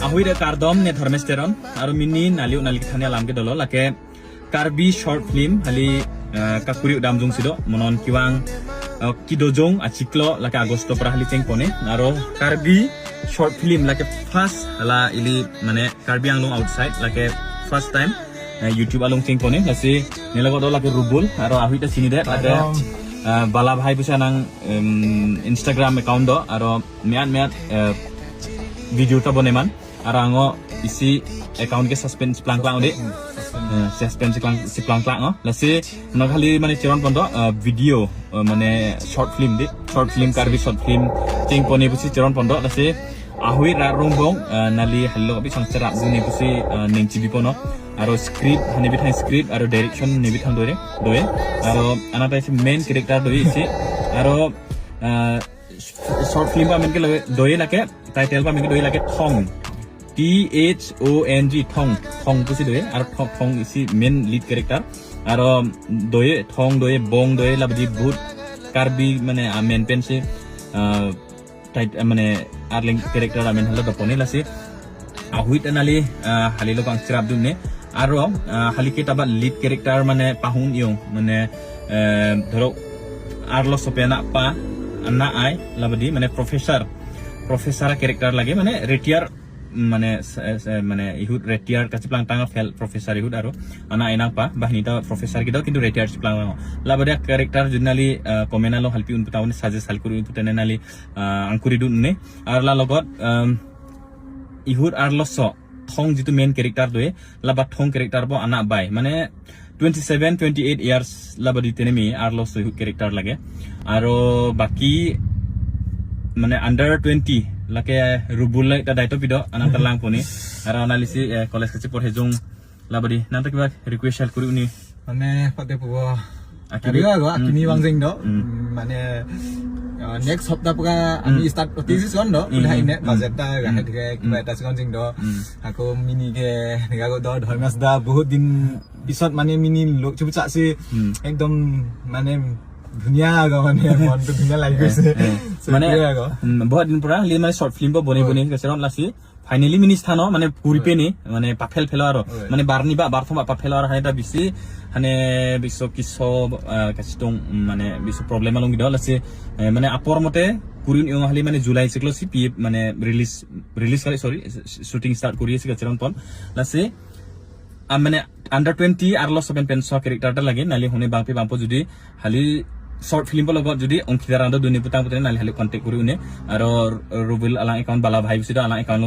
আহুই রে কারদম নে ধর্মেস্টেরন আর মিনি নালিউ নালিক থানে আলামকে দলো লাকে কার্বি শর্ট ফিল্ম হালি কাকুরি দাম জং sido monon kiwang kidojong achiklo lake agosto pra hali cheng pone aro karbi short film lake first hala ili mane karbi anglong outside lake first time youtube along cheng pone lasi nelagodo lake rubul aro ahuita sini de lake bala bhai bisa nang instagram account do aro meat video ta boneman aro ango isi account ke suspense plang de suspense si plang no lasi naghali mane chiron pondo video mane short film karbi short film ting poni busi chiron pondo lasi ahui ra rombong nali hallo bi sangchara buni busi ningchi bipono aro script hani bi thai script aro direction ni bi thang doe aro anata isi main character doi isi aro short film ba men ke doe lake title ba men ke doe lake thong THONG thong pusi doye aro thong isi main lead character aro doye thong doye bong doye labdi bhut karbi mane main pen se mane arling character amen halo dopone lasi ahuit anali halilo bang sirap dunne aro halike taba lead character mane pahun yo mane dhoro arlo sopena pa anna ai labdi mane professor character lage mane retire mane ihut retire kasiplang tanga fel professor ihut aro ana enang pa bahnita professor kido kintu retire siplang labada character junali komenalo halpi un putawne suggest halkuri un putanali angkuri dunne arla logot ihut arloso thong jitu main character doe laba thong character bo ana bai mane 27-28 years labadi tenemi arloso ihut character lage aro baki mane under 20 lake rubul ta daito pido ananta lang poni ara analisi college kachi porhe jong labadi nanta kiba request hal kuri uni mane pate pugo akiriga go akini wangjing do mane next hopta puga ami start thesis kon do udah ine budget ta ga heke kiba eta konjing do aku mini ke nega go do dharmas da bahut din pisot mane mini lok chucha si ekdom mane ধুনিয়া আগা মানে মনটো ধুনিয়া লাগি গৈছে মানে বহুত দিন পৰা লি মানে শৰ্ট ফিল্ম বনি গেছৰন লাসি ফাইনালি মিনি স্থানো মানে পুৰিপেনি মানে পাফেল ফেলো আৰু মানে বাৰনি বা বাৰথমা পাফেল আৰু হাইটা বিসি হানে বিশ্ব কিছো কাছিটং মানে বিশ্ব প্রবলেম আলং গিদল আছে মানে আপর মতে কুরিন ইং হালি মানে জুলাই সিকলো সিপি মানে রিলিজ করে সরি শুটিং স্টার্ট করি আছে গেছৰন পন লাসি মানে আন্ডার 20 আরলো 7 পেন সো ক্যারেক্টারটা লাগে নালি হনে বাপি বাম্পো যদি হালি short film po logot jodi ongkira rando duni putang putang nali hali contact kuri une aro rubil alang account bala bhai bisido alang account